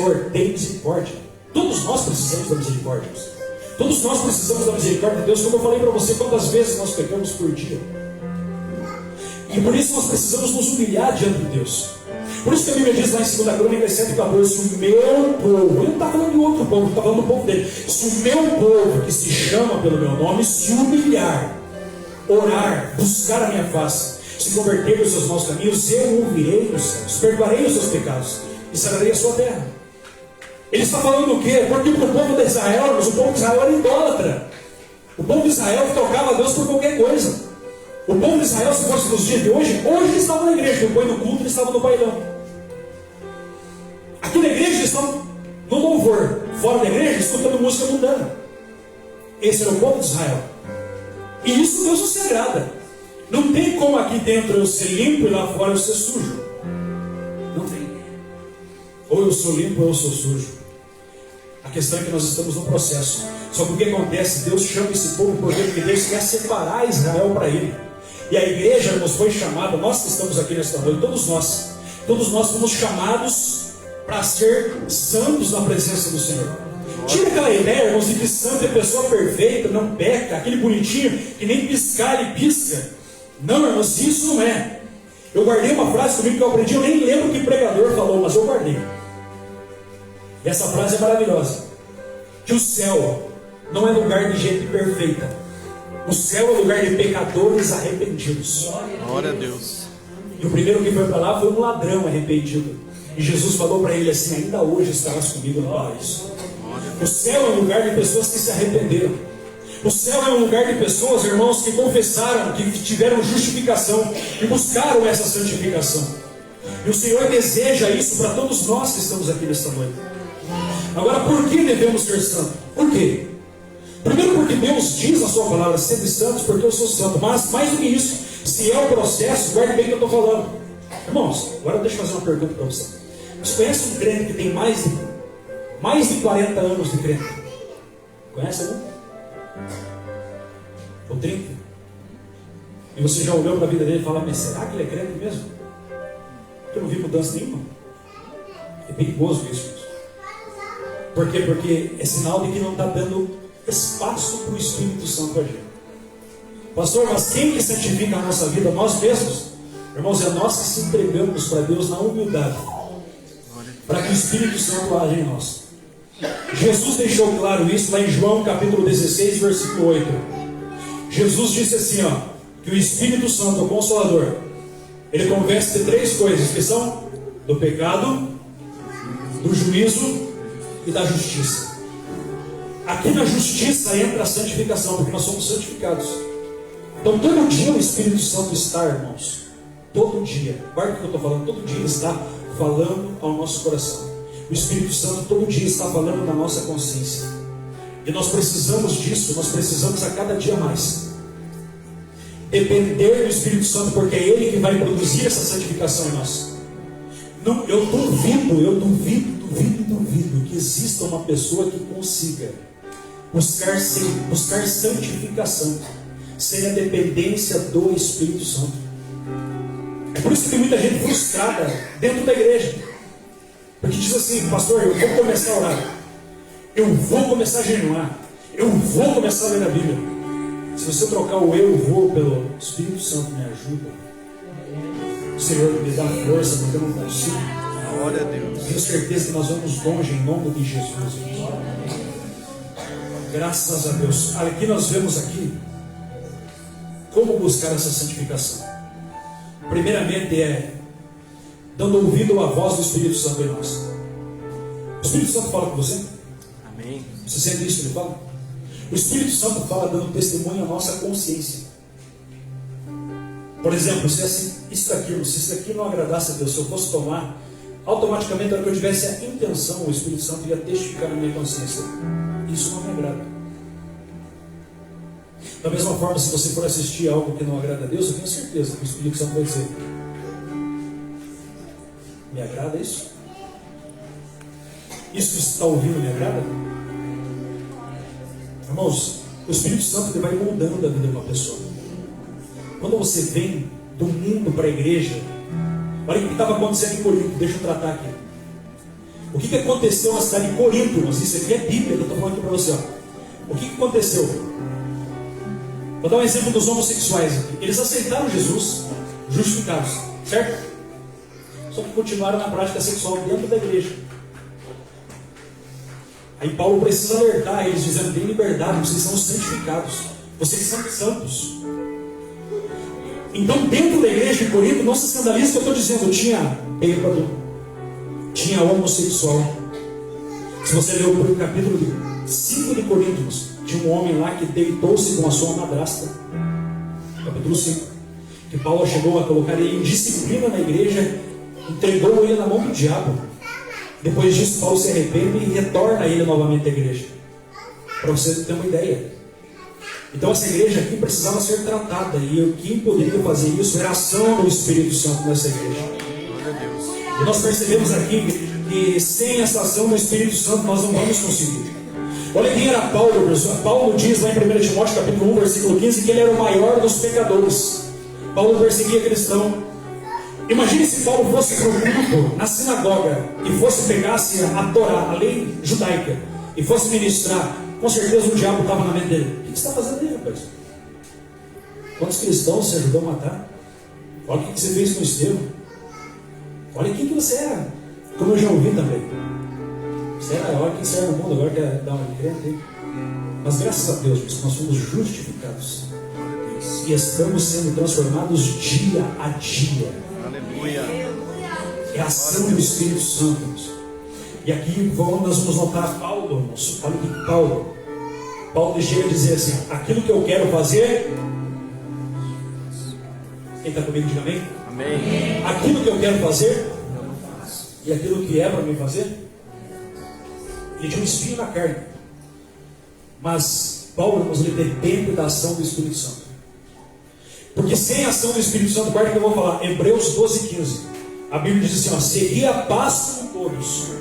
Senhor, tem misericórdia. Todos nós precisamos da misericórdia. Todos nós precisamos da misericórdia de Deus. Como eu falei para você, quantas vezes nós pecamos por dia. E por isso nós precisamos nos humilhar diante de Deus. Por isso que a Bíblia diz lá em 2 Crônicas 7,14: se o meu povo, ele não está falando de outro povo, ele está falando do povo dele. Se o meu povo, que se chama pelo meu nome, se humilhar, orar, buscar a minha face, se converter dos seus maus caminhos, eu ouvirei dos céus, perdoarei os seus pecados e sararei a sua terra. Ele está falando o quê? Porque para o povo de Israel, mas o povo de Israel era idólatra. O povo de Israel tocava a Deus por qualquer coisa. O povo de Israel, se fosse nos dias de hoje eles estavam na igreja, depois do culto eles estavam no bailão. Aqui na igreja eles estão no louvor, fora da igreja escutando música mundana. Esse era o povo de Israel. E isso Deus não se agrada. Não tem como aqui dentro eu ser limpo e lá fora eu ser sujo. Não tem. Ou eu sou limpo ou eu sou sujo. A questão é que nós estamos no processo. Só que o que acontece? Deus chama esse povo porque Deus quer separar Israel para Ele. E a igreja nos foi chamada, nós que estamos aqui nesta noite, todos nós fomos chamados para ser santos na presença do Senhor. Tira aquela ideia, irmãos, de que santo é pessoa perfeita, não peca, aquele bonitinho que nem piscar ele pisca. Não, irmãos, isso não é. Eu guardei uma frase comigo que eu aprendi, eu nem lembro que pregador falou, mas eu guardei. E essa frase é maravilhosa. Que o céu não é lugar de gente perfeita. O céu é lugar de pecadores arrependidos. Glória a Deus. E o primeiro que foi para lá foi um ladrão arrependido. E Jesus falou para ele assim: ainda hoje estarás comigo no paraíso. O céu é um lugar de pessoas que se arrependeram. O céu é um lugar de pessoas, irmãos, que confessaram, que tiveram justificação e buscaram essa santificação. E o Senhor deseja isso para todos nós que estamos aqui nesta noite. Agora, por que devemos ser santos? Por quê? Primeiro porque Deus diz na sua palavra: sede santos porque eu sou santo. Mas mais do que isso, se é o processo, guarde bem o que eu estou falando. Irmãos, agora deixa eu fazer uma pergunta para você. Você conhece um crente que tem mais de 40 anos de crente? Conhece algum? Ou 30? E você já olhou para a vida dele e fala: mas será que ele é crente mesmo? Eu não vi mudança nenhuma. É perigoso isso. Por quê? Porque é sinal de que não está dando espaço para o Espírito Santo agir. Pastor, mas quem que santifica a nossa vida? Nós mesmos. Irmãos, é nós que se entregamos para Deus na humildade, para que o Espírito Santo age em nós. Jesus deixou claro isso lá em João capítulo 16, versículo 8. Jesus disse assim, que o Espírito Santo, o Consolador, ele convence de 3 coisas, que são do pecado, do juízo e da justiça. Aqui na justiça entra a santificação, porque nós somos santificados. Então todo dia o Espírito Santo está, irmãos. Todo dia, guarda o que eu estou falando, todo dia está falando ao nosso coração. O Espírito Santo todo dia está falando na nossa consciência. E nós precisamos disso, nós precisamos a cada dia mais depender do Espírito Santo, porque é Ele que vai produzir essa santificação em nós. Não, eu duvido que exista uma pessoa que consiga buscar santificação sem a dependência do Espírito Santo. É por isso que tem muita gente frustrada dentro da igreja, porque diz assim: pastor, eu vou começar a orar, eu vou começar a jejuar, eu vou começar a ler a Bíblia. Se você trocar o eu vou pelo Espírito Santo me ajuda, Senhor, me dá força, porque eu não consigo. Glória a Deus. Tenho certeza que nós vamos longe em nome de Jesus. Graças a Deus. Aqui nós vemos aqui como buscar essa santificação. Primeiramente é dando ouvido à voz do Espírito Santo em nós. O Espírito Santo fala com você? Amém. Você sente isso que ele fala? O Espírito Santo fala dando testemunho à nossa consciência. Por exemplo, se isso aqui não agradasse a Deus, se eu fosse tomar, automaticamente, na hora que eu tivesse a intenção, o Espírito Santo ia testificar na minha consciência: isso não me agrada. Da mesma forma, se você for assistir algo que não agrada a Deus, eu tenho certeza que o Espírito Santo vai dizer: me agrada isso? Isso que você está ouvindo me agrada? Irmãos, o Espírito Santo ele vai moldando a vida de uma pessoa. Quando você vem do mundo para a igreja, olha o que estava acontecendo em Corinto, deixa eu tratar aqui. O que que aconteceu na cidade de Corinto, irmãos? Isso aqui é Bíblia que eu estou falando aqui para você. Ó. O que aconteceu? Vou dar um exemplo dos homossexuais aqui. Eles aceitaram Jesus, justificados, certo? Só que continuaram na prática sexual dentro da igreja. Aí Paulo precisa alertar eles, dizendo: tem liberdade, vocês são santificados, vocês são santos. Então, dentro da igreja de Corinto, não se escandalize que eu estou dizendo, tinha bêbado, tinha homossexual. Se você ler o capítulo 5 de Coríntios, tinha um homem lá que deitou-se com a sua madrasta. Capítulo 5. Que Paulo chegou a colocar ele em disciplina na igreja, entregou ele na mão do diabo. Depois disso, Paulo se arrepende e retorna ele novamente à igreja. Para você ter uma ideia. Então essa igreja aqui precisava ser tratada. E quem poderia fazer isso era a ação do Espírito Santo nessa igreja. E nós percebemos aqui que sem essa ação do Espírito Santo nós não vamos conseguir. Olha quem era Paulo, pessoal. Paulo diz lá em 1 Timóteo capítulo 1, versículo 15, que ele era o maior dos pecadores. Paulo perseguia cristão. Imagine se Paulo fosse para o culto na sinagoga e pegasse a Torá, a lei judaica, e fosse ministrar. Com certeza o diabo estava na mente dele. O que você está fazendo aí, rapaz? Quantos cristãos você ajudou a matar? Olha o que você fez com o Estevão. Olha quem que você era. Como eu já ouvi também. Você era, olha quem você era no mundo, agora quer dar uma crente, hein? Mas graças a Deus, nós somos justificados. E estamos sendo transformados dia a dia. Aleluia. É a ação do Espírito Santo. E aqui nós vamos notar Paulo, irmãos. Olha que Paulo chega a dizer assim: aquilo que eu quero fazer. Quem está comigo, diga amém. Amém. Aquilo que eu quero fazer e aquilo que é para mim fazer. Ele tinha um espinho na carne. Mas Paulo, irmãos, ele depende da ação do Espírito Santo. Porque sem a ação do Espírito Santo, guarda que eu vou falar, Hebreus 12:15. A Bíblia diz assim: ó, segui a paz com todos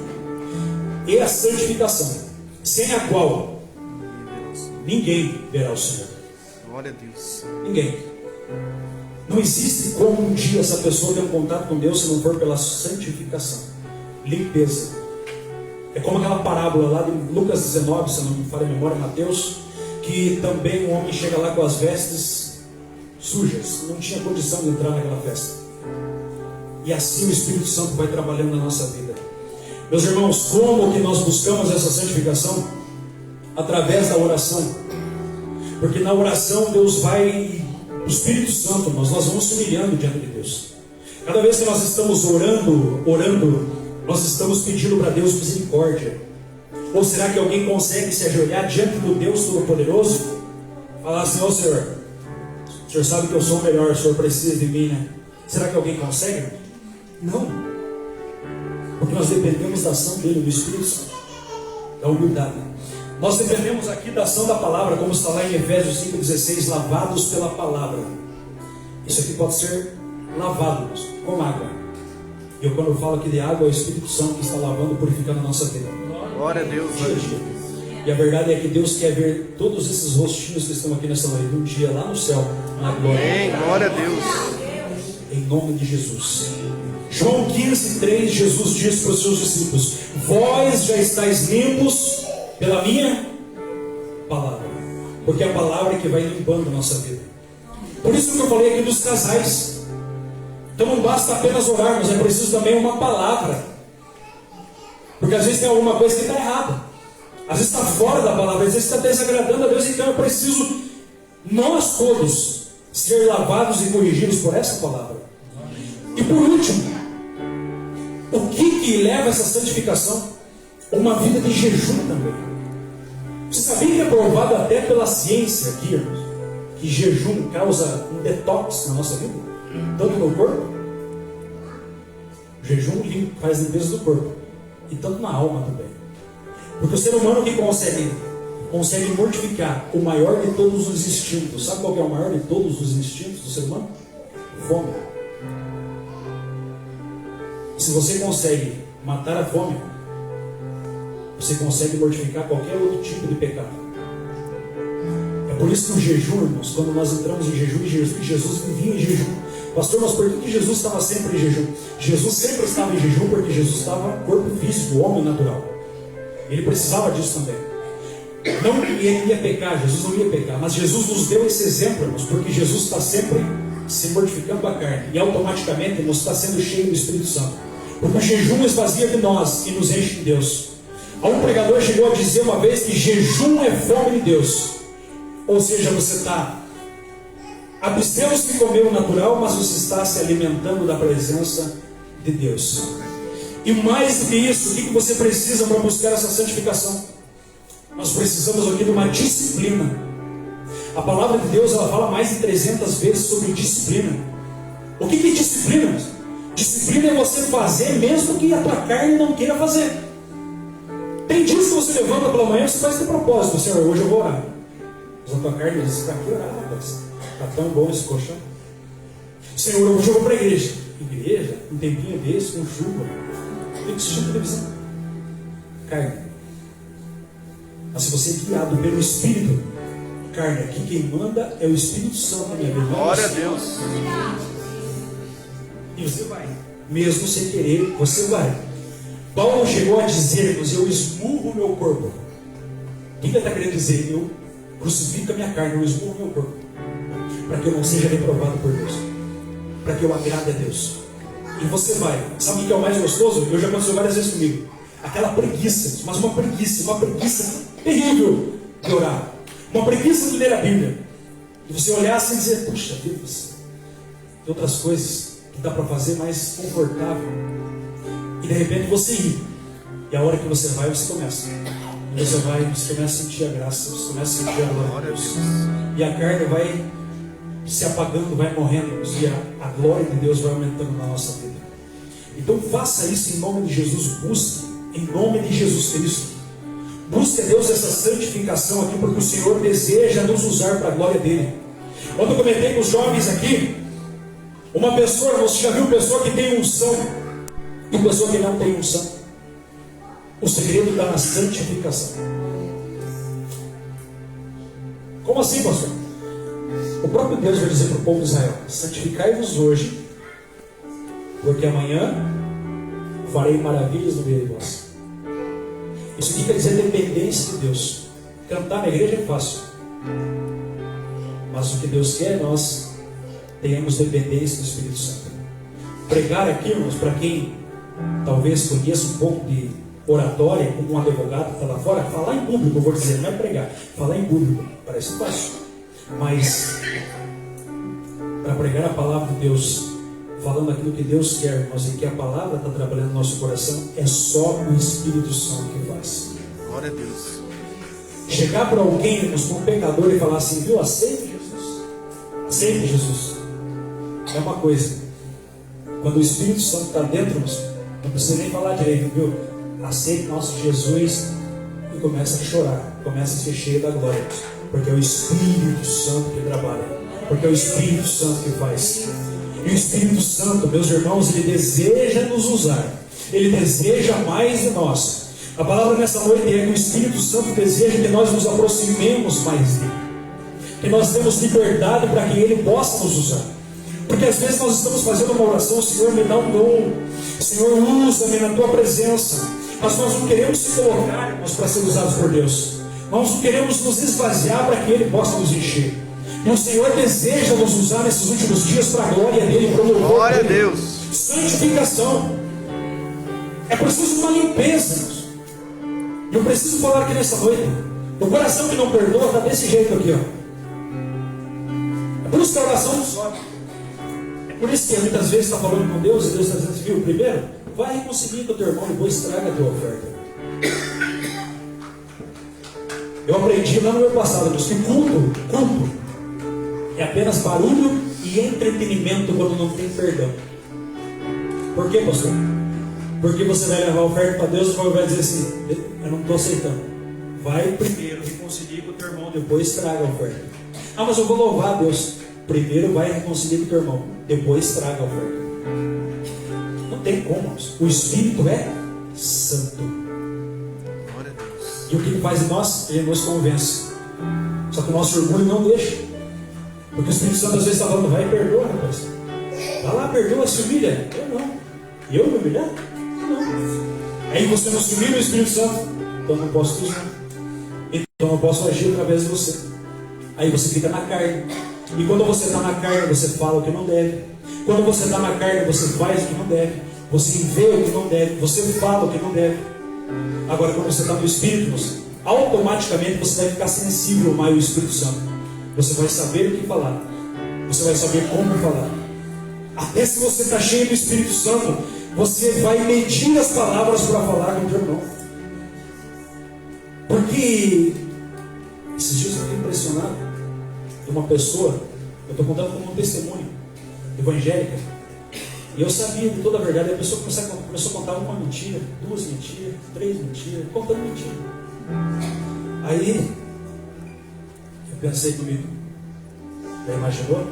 e a santificação, sem a qual ninguém verá o Senhor. Glória a Deus. Ninguém. Não existe como um dia essa pessoa ter um contato com Deus se não for pela santificação, limpeza. É como aquela parábola lá de Lucas 19, se não me falha a memória, Mateus, que também um homem chega lá com as vestes sujas, não tinha condição de entrar naquela festa. E assim o Espírito Santo vai trabalhando na nossa vida. Meus irmãos, como que nós buscamos essa santificação? Através da oração. Porque na oração Deus vai, o Espírito Santo, nós vamos se humilhando diante de Deus. Cada vez que nós estamos orando, nós estamos pedindo para Deus misericórdia. Ou será que alguém consegue se ajoelhar diante do Deus Todo-Poderoso? Falar assim: ó Senhor, o Senhor sabe que eu sou o melhor, o Senhor precisa de mim, né? Será que alguém consegue? Não. Porque nós dependemos da ação dele, do Espírito Santo, da humildade. Nós dependemos aqui da ação da palavra, como está lá em Efésios 5,16, lavados pela palavra. Isso aqui pode ser lavado com água. E eu, quando eu falo aqui de água, é o Espírito Santo que está lavando, purificando a nossa vida. Glória a Deus. E a verdade é que Deus quer ver todos esses rostinhos que estão aqui nessa noite, um dia lá no céu, na glória. Amém. Glória a Deus. Em nome de Jesus. João 15:3, Jesus diz para os seus discípulos: vós já estáis limpos pela minha palavra. Porque é a palavra que vai limpando a nossa vida. Por isso que eu falei aqui dos casais. Então não basta apenas orarmos, é preciso também uma palavra. Porque às vezes tem alguma coisa que está errada. Às vezes está fora da palavra, às vezes está desagradando a Deus. Então eu preciso, nós todos, ser lavados e corrigidos por essa palavra. E por último, o que leva essa santificação? Uma vida de jejum também. Você sabia que é provado até pela ciência aqui, irmãos, que jejum causa um detox na nossa vida, tanto no corpo, o jejum faz limpeza do corpo, e tanto na alma também. Porque o ser humano que consegue mortificar o maior de todos os instintos. Sabe qual que é o maior de todos os instintos do ser humano? Fome. Se você consegue matar a fome, você consegue mortificar qualquer outro tipo de pecado. É por isso que o jejum, irmãos, quando nós entramos em jejum, e Jesus vivia em jejum. Pastor, mas por que Jesus estava sempre em jejum? Jesus sempre estava em jejum porque Jesus estava corpo físico, homem natural. Ele precisava disso também. Não que ele ia pecar, Jesus não ia pecar, mas Jesus nos deu esse exemplo, irmãos, porque Jesus está sempre se mortificando a carne e automaticamente nos está sendo cheio do Espírito Santo. Porque o jejum esvazia de nós e nos enche de Deus. Um pregador chegou a dizer uma vez que jejum é fome de Deus. Ou seja, você está abstendo-se de comer o natural, mas você está se alimentando da presença de Deus. E mais do que isso, o que você precisa para buscar essa santificação? Nós precisamos aqui de uma disciplina. A palavra de Deus, ela fala mais de 300 vezes sobre disciplina. O que é disciplina? Disciplina é você fazer mesmo que a tua carne não queira fazer. Tem dias que você levanta pela manhã e você faz de propósito. Senhor, hoje eu vou orar. Mas a tua carne diz, para que orar, rapaz? Está tão bom esse colchão. Senhor, hoje eu vou para a igreja. Igreja? Um tempinho desse, com chuva. Tem que assistir televisão. Carne. Mas se você é guiado pelo Espírito, carne, aqui quem manda é o Espírito Santo na minha vida. Glória a Deus. E você vai. Mesmo sem querer, você vai. Paulo chegou a dizer-nos, eu esmurro o meu corpo. O que ele está querendo dizer? Eu crucifico a minha carne, eu esmurro o meu corpo. Para que eu não seja reprovado por Deus. Para que eu agrade a Deus. E você vai. Sabe o que é o mais gostoso? Eu já aconteceu várias vezes comigo. Aquela preguiça, mas uma preguiça terrível de orar. Uma preguiça de ler a Bíblia. E você olhar assim e dizer, puxa Deus, tem outras coisas que dá para fazer mais confortável. E de repente você ir. E a hora que você vai, você começa. E você vai, você começa a sentir a graça, você começa a sentir a glória de Deus. E a carne vai se apagando, vai morrendo. E a glória de Deus vai aumentando na nossa vida. Então faça isso em nome de Jesus. Busque em nome de Jesus Cristo. Busque a Deus essa santificação aqui, porque o Senhor deseja nos usar para a glória dele. Quando eu comentei com os jovens aqui, uma pessoa, você já viu pessoa que tem unção e pessoa que não tem unção? O segredo está na santificação. Como assim, pastor? O próprio Deus vai dizer para o povo de Israel: santificai-vos hoje, porque amanhã farei maravilhas no meio de vós. Isso aqui quer dizer dependência de Deus. Cantar na igreja é fácil, mas o que Deus quer é nós tenhamos dependência do Espírito Santo. Pregar aqui, irmãos, para quem talvez conheça um pouco de oratória, como um advogado que está lá fora, falar em público, eu vou dizer, não é pregar, falar em público, parece fácil, mas para pregar a palavra de Deus, falando aquilo que Deus quer, irmãos, e que a palavra está trabalhando no nosso coração, é só o Espírito Santo que faz. Glória a Deus. Chegar para alguém, irmãos, como um pecador, e falar assim, viu, aceite Jesus. Aceite Jesus. É uma coisa. Quando o Espírito Santo está dentro, irmãos, não precisa nem falar direito, viu? Aceite nosso Jesus e começa a chorar, começa a ser cheio da glória, porque é o Espírito Santo que trabalha, porque é o Espírito Santo que faz. E o Espírito Santo, meus irmãos, ele deseja nos usar, ele deseja mais de nós. A palavra nessa noite é que o Espírito Santo deseja que nós nos aproximemos mais dele, que nós temos liberdade para que ele possa nos usar. Porque às vezes nós estamos fazendo uma oração: Senhor, me dá um dom, Senhor, usa-me na tua presença. Mas nós não queremos se colocar, irmãos, para ser usados por Deus. Nós não queremos nos esvaziar para que ele possa nos encher. E o Senhor deseja nos usar nesses últimos dias para a glória dele, para o louvor Glória dele. a Deus. Santificação. É preciso uma limpeza, irmãos. E eu preciso falar aqui nessa noite: o coração que não perdoa está desse jeito aqui, ó. É por isso que a oração não sobe. É por isso que muitas vezes está falando com Deus e Deus está dizendo assim: viu, primeiro vai reconciliar com o teu irmão, depois traga a tua oferta. Eu aprendi lá no meu passado, irmãos, que culto é apenas barulho e entretenimento quando não tem perdão. Por quê, pastor? Porque você vai levar a oferta para Deus e vai dizer assim: eu não estou aceitando. Vai primeiro reconciliar com o teu irmão, depois traga a oferta. Ah, mas eu vou louvar a Deus. Primeiro vai reconciliar com o teu irmão, depois traga a oferta. Não tem como. O Espírito é santo. Glória a Deus. E o que ele faz em nós? Ele nos convence. Só que o nosso orgulho não deixa. Porque o Espírito Santo às vezes está falando: vai e perdoa, rapaz. Vai lá, perdoa, se humilha. Eu não. E eu me humilhar? Não. Aí você não se humilha o Espírito Santo. Então eu não posso te usar. Então eu não posso agir através de você. Aí você fica na carne. E quando você está na carne, você fala o que não deve. Quando você está na carne, você faz o que não deve. Você vê o que não deve. Você fala o que não deve. Agora, quando você está no Espírito, automaticamente você vai ficar sensível mais ao Espírito Santo. Você vai saber o que falar. Você vai saber como falar. Até se você está cheio do Espírito Santo, você vai medir as palavras para falar com o teu irmão. Porque esses dias eu fiquei impressionado de uma pessoa, eu estou contando como um testemunho evangélica, e eu sabia de toda a verdade. A pessoa começou a contar uma mentira, 2 mentiras, 3 mentiras, contando mentira. Aí eu pensei comigo, já imaginou?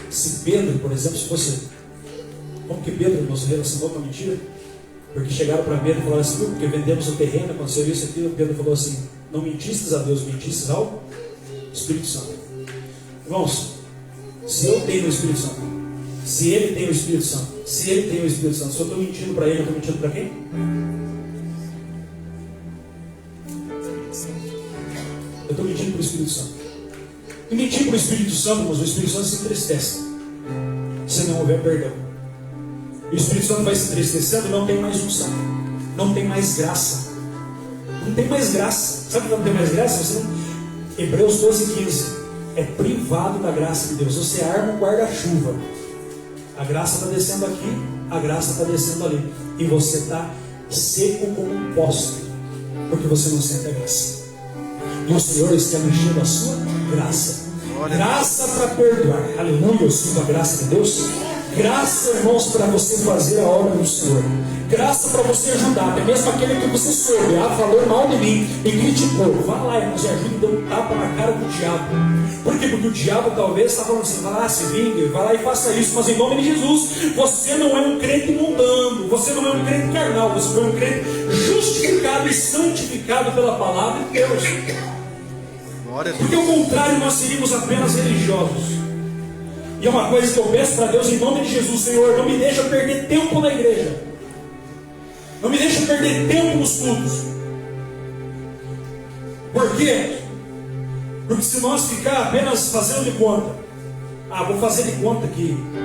Se Pedro, por exemplo, se fosse, como que Pedro não se relacionou com a mentira? Porque chegaram para Pedro e falaram assim: porque vendemos o terreno, aconteceu isso aqui. Pedro falou assim: não mentistes a Deus, mentistes ao Espírito Santo. Irmãos, se eu tenho o Espírito Santo, se ele tem o Espírito Santo, se ele tem o Espírito Santo, se eu estou mentindo para ele, eu estou mentindo para quem? Eu estou mentindo para o Espírito Santo. E mentir para o Espírito Santo, mas o Espírito Santo se entristece se não houver perdão. E o Espírito Santo vai se entristecendo e não tem mais unção, não tem mais graça. Não tem mais graça. Sabe quando não tem mais graça? Você não... Hebreus 12:15 é privado da graça de Deus. Você arma um guarda-chuva. A graça está descendo aqui, a graça está descendo ali. E você está seco como um poste, porque você não sente a graça. E o Senhor está enchendo a sua graça. Graça para perdoar. Aleluia, eu sinto a graça de Deus. Graça, irmãos, para você fazer a obra do Senhor. Graça para você ajudar. Até mesmo aquele que você soube, falou mal de mim e criticou. Vá lá, irmãos, e ajude e dê um tapa na cara do diabo. Por quê? Porque o diabo talvez está falando assim: vai lá, se vingue, vai lá e faça isso. Mas em nome de Jesus, você não é um crente mundano. Você não é um crente carnal. Você foi um crente justificado e santificado pela palavra de Deus. Porque ao contrário, nós seríamos apenas religiosos. E é uma coisa que eu peço para Deus em nome de Jesus: Senhor, não me deixa perder tempo na igreja. Não me deixa perder tempo nos cultos. Por quê? Porque se nós ficar apenas fazendo de conta, vou fazer de conta que